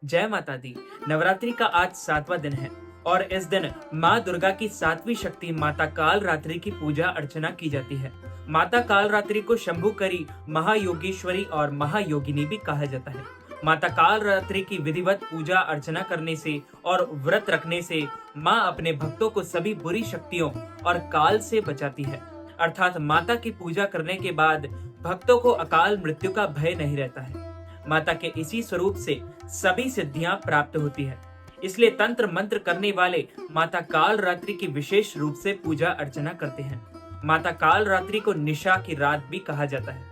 जय माता दी। नवरात्रि का आज 7वां दिन है और इस दिन माँ दुर्गा की 7वीं शक्ति माता काल रात्रि की पूजा अर्चना की जाती है। माता काल रात्रि को शंभुकरी, महायोगेश्वरी और महायोगिनी भी कहा जाता है। माता काल रात्रि की विधिवत पूजा अर्चना करने से और व्रत रखने से माँ अपने भक्तों को सभी बुरी शक्तियों और काल से बचाती है। अर्थात माता की पूजा करने के बाद भक्तों को अकाल मृत्यु का भय नहीं रहता है। माता के इसी स्वरूप से सभी सिद्धियां प्राप्त होती है। इसलिए तंत्र मंत्र करने वाले माता काल रात्रि की विशेष रूप से पूजा अर्चना करते हैं। माता काल रात्रि को निशा की रात भी कहा जाता है,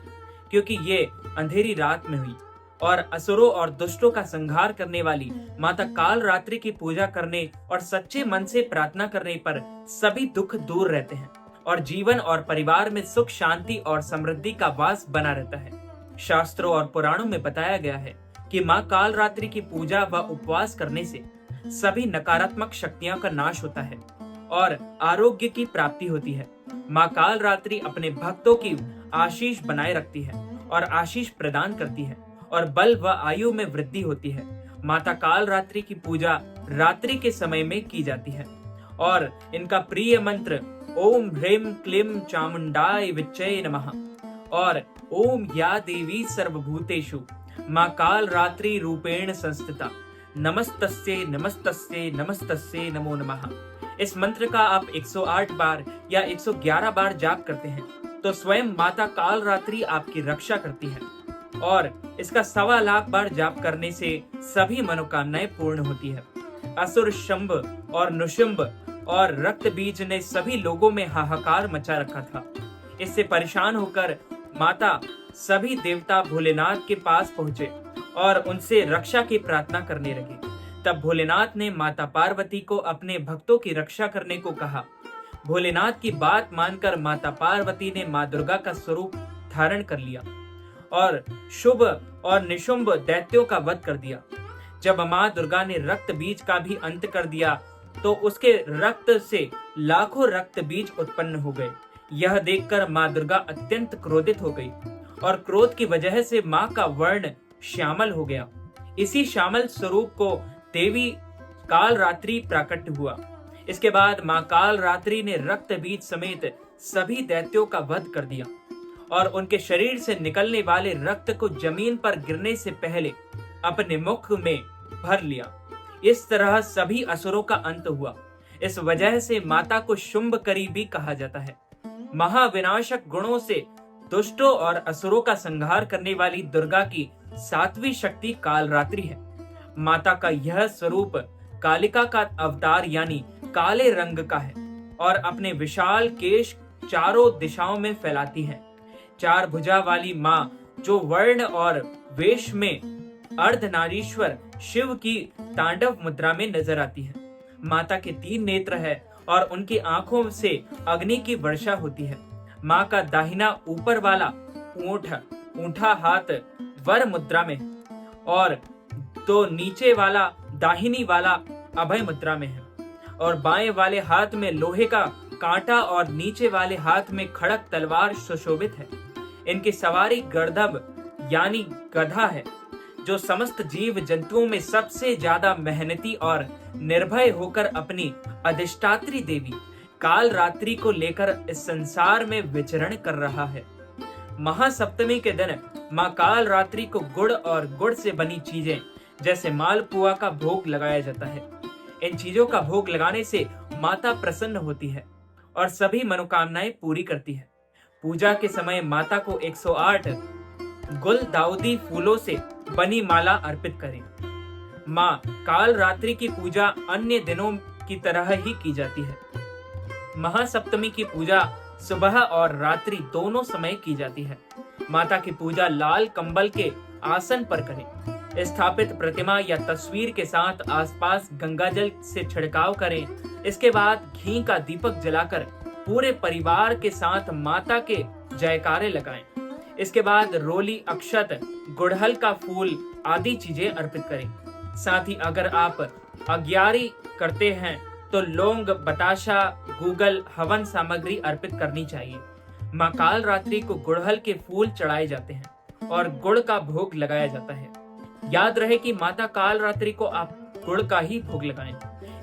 क्योंकि ये अंधेरी रात में हुई और असुरों और दुष्टों का संहार करने वाली माता काल रात्रि की पूजा करने और सच्चे मन से प्रार्थना करने पर सभी दुख दूर रहते हैं और जीवन और परिवार में सुख, शांति और समृद्धि का वास बना रहता है। शास्त्रों और पुराणों में बताया गया है कि माँ काल रात्रि की पूजा व उपवास करने से सभी नकारात्मक शक्तियों का नाश होता है और आरोग्य की प्राप्ति होती है। माँ काल रात्रि अपने भक्तों की आशीष बनाए रखती है और आशीष प्रदान करती है और बल व आयु में वृद्धि होती है। माता काल रात्रि की पूजा रात्रि के समय में की जाती है और इनका प्रिय मंत्र ओम ह्रीं क्लीं चामुंडाय विच्चे नमः और ओम या देवी सर्वभूतेषु माँ काल रात्रि रूपेण संस्थिता नमस्तस्ये नमस्तस्ये नमस्तस्ये नमो नमः। इस मंत्र का आप 108 बार या 111 बार जाप करते हैं तो स्वयं माता काल रात्रि आपकी रक्षा करती है और इसका 1.25 लाख बार जाप करने से सभी मनोकामनाएं पूर्ण होती है। असुर शंभ और नुशुंभ और रक्त बीज ने सभी लोगों में हाहाकार मचा रखा था। इससे परेशान होकर माता सभी देवता भोलेनाथ के पास पहुंचे और उनसे रक्षा की प्रार्थना करने लगे। तब भोलेनाथ ने माता पार्वती को अपने भक्तों की रक्षा करने को कहा। भोलेनाथ की बात मानकर माता पार्वती ने माँ दुर्गा का स्वरूप धारण कर लिया और शुभ और निशुंभ दैत्यों का वध कर दिया। जब माँ दुर्गा ने रक्त बीज का भी अंत कर दिया तो उसके रक्त से लाखों रक्त बीज उत्पन्न हो गए। यह देखकर माँ दुर्गा अत्यंत क्रोधित हो गई और क्रोध की वजह से माँ का वर्ण श्यामल हो गया। इसी श्यामल स्वरूप को देवी काल रात्रि प्रकट हुआ। इसके बाद माँ काल रात्रि ने रक्त बीज समेत सभी दैत्यों का वध कर दिया और उनके शरीर से निकलने वाले रक्त को जमीन पर गिरने से पहले अपने मुख में भर लिया। इस तरह सभी असुरों का अंत हुआ। इस वजह से माता को शुंभकरी भी कहा जाता है। महाविनाशक गुणों से दुष्टों और असुरों का संहार करने वाली दुर्गा की 7वीं शक्ति काल रात्रि है। माता का यह स्वरूप कालिका का अवतार यानी काले रंग का है और अपने विशाल केश चारों दिशाओं में फैलाती है। 4 भुजा वाली माँ जो वर्ण और वेश में अर्धनारीश्वर शिव की तांडव मुद्रा में नजर आती है। माता के 3 नेत्र है और उनकी आंखों से अग्नि की वर्षा होती है। माँ का दाहिना ऊपर वाला ऊंठा हाथ वर मुद्रा में और तो नीचे वाला दाहिनी वाला अभय मुद्रा में है और बाएं वाले हाथ में लोहे का कांटा और नीचे वाले हाथ में खड़क तलवार सुशोभित है। इनकी सवारी गर्दभ यानी गधा है, जो समस्त जीव जंतुओं में सबसे ज्यादा मेहनती और निर्भय होकर अपनी अधिष्ठात्री देवी काल रात्रि को लेकर इस संसार में विचरण कर रहा है। महासप्तमी के दिन माँ काल रात्रि को गुड़ और गुड़ से बनी चीजें जैसे मालपुआ का भोग लगाया जाता है। इन चीजों का भोग लगाने से माता प्रसन्न होती है और सभी मनोकामनाएं पूरी करती है। पूजा के समय माता को 108 गुलदाउदी फूलों से बनी माला अर्पित करें। माँ काल रात्रि की पूजा अन्य दिनों की तरह ही की जाती है। महासप्तमी की पूजा सुबह और रात्रि दोनों समय की जाती है। माता की पूजा लाल कंबल के आसन पर करें। स्थापित प्रतिमा या तस्वीर के साथ आसपास गंगाजल से छिड़काव करें। इसके बाद घी का दीपक जलाकर पूरे परिवार के साथ माता के जयकारे लगाएं। इसके बाद रोली, अक्षत, गुड़हल का फूल आदि चीजें अर्पित करें। साथ ही अगर आप अग्यारी करते हैं तो लौंग, बताशा, गूगल, हवन सामग्री अर्पित करनी चाहिए। माँ काल रात्रि को गुड़हल के फूल चढ़ाए जाते हैं और गुड़ का भोग लगाया जाता है। याद रहे कि माता काल रात्रि को आप गुड़ का ही भोग लगाएं।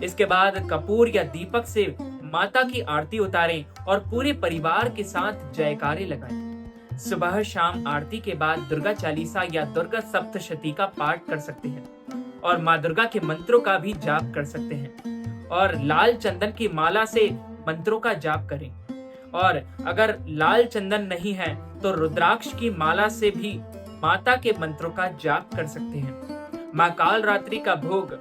इसके बाद कपूर या दीपक से माता की आरती उतारें और पूरे परिवार के साथ जयकारे लगाएं। सुबह शाम आरती के बाद दुर्गा चालीसा या दुर्गा सप्तशती का पाठ कर सकते हैं और माँ दुर्गा के मंत्रों का भी जाप कर सकते हैं और लाल चंदन की माला से मंत्रों का जाप करें। और अगर लाल चंदन नहीं है तो रुद्राक्ष की माला से भी माता के मंत्रों का जाप कर सकते हैं। माँ काल रात्रि का भोग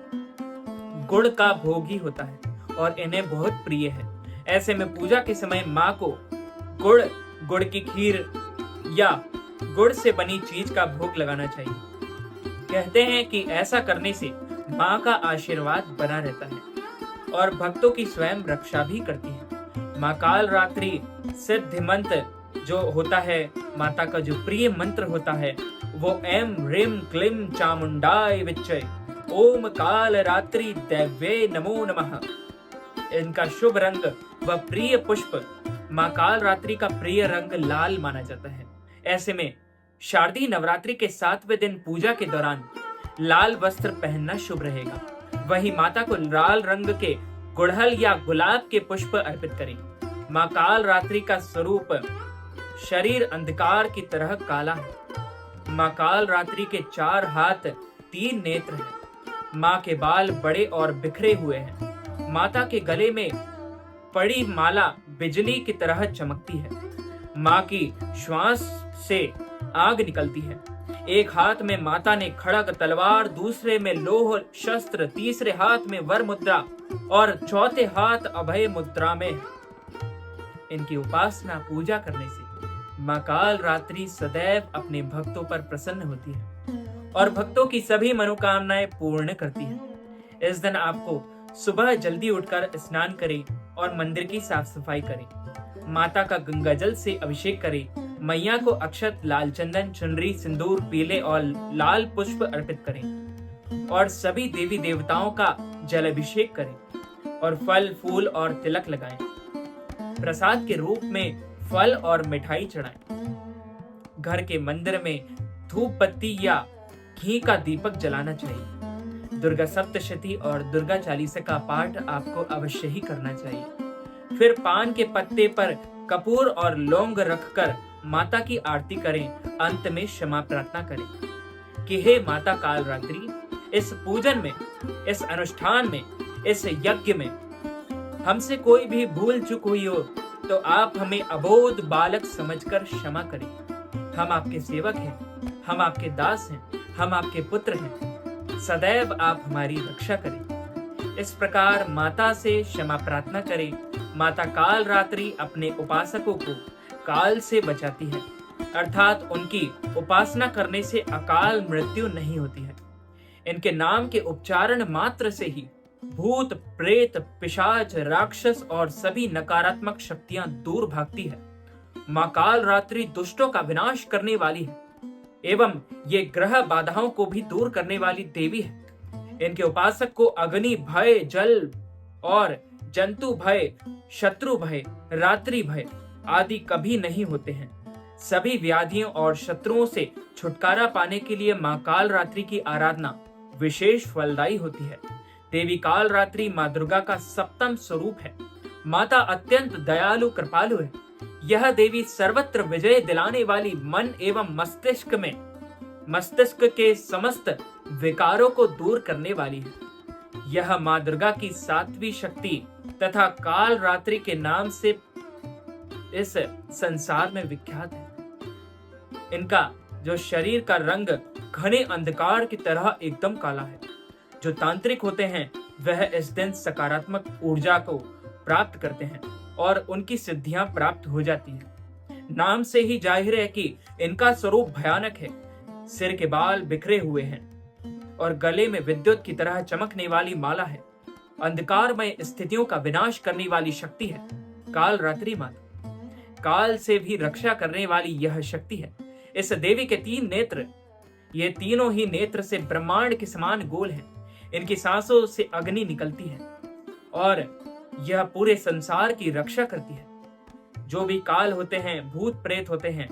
गुड़ का भोग ही होता है और इन्हें बहुत प्रिय है। ऐसे में पूजा के समय माँ को गुड़ की खीर या गुड़ से बनी चीज का भोग लगाना चाहिए। कहते हैं कि ऐसा करने से माँ का आशीर्वाद बना रहता है और भक्तों की स्वयं रक्षा भी करती है। माँ काल रात्रि सिद्धि मंत्र जो होता है, माता का जो प्रिय मंत्र होता है, वो एम ह्रीम क्लीम चामुंडाय विच्चय ओम काल रात्रि दैव्ये नमो नमः। इनका शुभ रंग व प्रिय पुष्प माँ काल रात्रि का प्रिय रंग लाल माना जाता है। ऐसे में शारदीय नवरात्रि के 7वें दिन पूजा के दौरान लाल वस्त्र पहनना शुभ रहेगा। वहीं माता को लाल रंग के गुड़हल या गुलाब के पुष्प अर्पित करें। माँ काल रात्रि का स्वरूप शरीर अंधकार की तरह काला है। माँ काल रात्रि के 4 हाथ 3 नेत्र हैं। माँ के बाल बड़े और बिखरे हुए हैं। माता के गले में पड़ी माला बिजली की तरह चमकती है। माँ की श्वास से आग निकलती है। एक हाथ में माता ने खड़ग तलवार, दूसरे में लोह शस्त्र, तीसरे हाथ में वर मुद्रा और चौथे हाथ अभय मुद्रा में है। इनकी उपासना पूजा करने से माँ काल रात्रि सदैव अपने भक्तों पर प्रसन्न होती है और भक्तों की सभी मनोकामनाएं पूर्ण करती है। इस दिन आपको सुबह जल्दी उठकर स्नान करें और मंदिर की साफ सफाई करें। माता का गंगा जल से अभिषेक करें। मैया को अक्षत, लाल चंदन, चुनरी, सिंदूर, पीले और लाल पुष्प अर्पित करें और सभी देवी देवताओं का जल अभिषेक करें और फल, फूल और तिलक लगाएं। प्रसाद के रूप में फल और मिठाई चढ़ाएं। घर के मंदिर में धूप बत्ती या घी का दीपक जलाना चाहिए। दुर्गा सप्तशती और दुर्गा चालीसा का पाठ आपको अवश्य ही करना चाहिए। फिर पान के पत्ते पर कपूर और लौंग रखकर माता की आरती करें। अंत में क्षमा प्रार्थना करें कि हे माता काल रात्रि, इस पूजन में, इस अनुष्ठान में, इस यज्ञ में हमसे कोई भी भूल चूक हुई हो तो आप हमें अबोध बालक समझकर क्षमा करें। हम आपके सेवक हैं, हम आपके दास हैं, हम आपके पुत्र हैं। सदैव आप हमारी रक्षा करें। इस प्रकार माता से क्षमा प्रार्थना करें। माता काल रात्रि अपने उपासकों को काल से बचाती है, अर्थात उनकी उपासना करने से अकाल मृत्यु नहीं होती है। इनके नाम के उच्चारण मात्र से ही भूत, प्रेत, पिशाच, राक्षस और सभी नकारात्मक शक्तियां दूर भागती है। माँ काल रात्रि दुष्टों का विनाश करने वाली है एवं ये ग्रह बाधाओं को भी दूर करने वाली देवी है। इनके उपासक को अग्नि भय, जल और जंतु भय, शत्रु भय, रात्रि भय आदि कभी नहीं होते हैं। सभी व्याधियों और शत्रुओं से छुटकारा पाने के लिए माँ काल रात्रि की आराधना विशेष फलदायी होती है। देवी काल रात्रि माँ दुर्गा का सप्तम स्वरूप है। माता अत्यंत दयालु कृपालु है। यह देवी सर्वत्र विजय दिलाने वाली, मन एवं मस्तिष्क के समस्त विकारों को दूर करने वाली है। यह माँ दुर्गा की 7वीं शक्ति तथा काल रात्रि के नाम से इस संसार में विख्यात है। इनका जो शरीर का रंग घने अंधकार की तरह एकदम काला है। जो तांत्रिक होते हैं वह इस दिन सकारात्मक ऊर्जा को प्राप्त करते हैं और उनकी सिद्धियां प्राप्त हो जाती हैं। नाम से ही जाहिर है कि इनका स्वरूप भयानक है। सिर के बाल बिखरे हुए हैं और गले में विद्युत की तरह चमकने वाली माला है। अंधकारमय स्थितियों का विनाश करने वाली शक्ति है काल रात्रि माता। काल से भी रक्षा करने वाली यह शक्ति है। इस देवी के 3 नेत्र, ये तीनों ही नेत्र से ब्रह्मांड के समान गोल हैं। इनकी सांसों से अग्नि निकलती है और यह पूरे संसार की रक्षा करती है। जो भी काल होते हैं, भूत प्रेत होते हैं,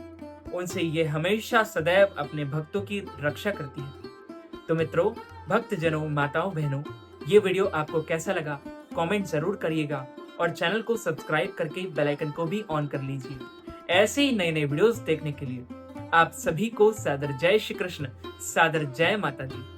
उनसे ये हमेशा सदैव अपने भक्तों की रक्षा करती है। तो मित्रों, भक्तजनों, माताओं, बहनों, ये वीडियो आपको कैसा लगा कमेंट जरूर करिएगा और चैनल को सब्सक्राइब करके बेल आइकन को भी ऑन कर लीजिए। ऐसे ही नए नए वीडियोस देखने के लिए आप सभी को सादर जय श्री कृष्ण, सादर जय माता दी।